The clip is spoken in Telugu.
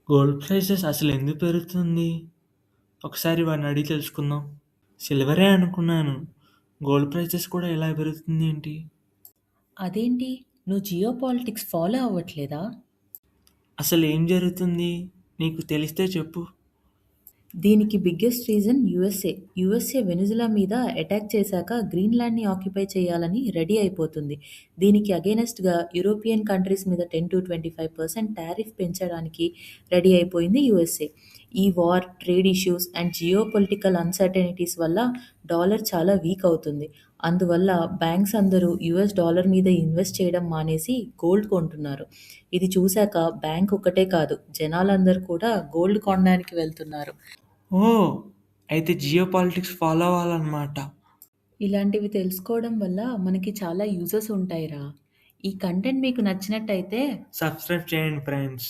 గోల్డ్ ప్రైసెస్ అసలు ఎందుకు పెరుగుతుంది? ఒకసారి వాడిని అడిగి తెలుసుకుందాం. సిల్వరే అనుకున్నాను. గోల్డ్ ప్రైసెస్ కూడా ఎలా పెరుగుతుంది ఏంటి? అదేంటి? నువ్వు జియో పాలిటిక్స్ ఫాలో అవ్వట్లేదా? అసలు ఏం జరుగుతుంది? నీకు తెలిస్తే చెప్పు. దీనికి biggest reason USA. USA Venezuela మీద అటాక్ చేశాక గ్రీన్లాండ్ని ఆక్యుపై చేయాలని రెడీ అయిపోతుంది. దీనికి అగెనెస్ట్గా యూరోపియన్ కంట్రీస్ మీద 10-25% టారిఫ్ పెంచడానికి రెడీ అయిపోయింది యూఎస్ఏ. ఈ war, trade issues and geo political uncertainties వల్ల డాలర్ చాలా వీక్ అవుతుంది. అందువల్ల బ్యాంక్స్ అందరూ యూఎస్ డాలర్ మీద ఇన్వెస్ట్ చేయడం మానేసి గోల్డ్ కొంటున్నారు. ఇది చూశాక బ్యాంక్ ఒక్కటే కాదు, జనాలందరూ కూడా గోల్డ్ కొనడానికి వెళ్తున్నారు. ఓ, అయితే జియో పాలిటిక్స్ ఫాలో అవ్వాలన్నమాట. ఇలాంటివి తెలుసుకోవడం వల్ల మనకి చాలా యూజెస్ ఉంటాయిరా. ఈ కంటెంట్ మీకు నచ్చినట్టయితే సబ్స్క్రైబ్ చేయండి ఫ్రెండ్స్.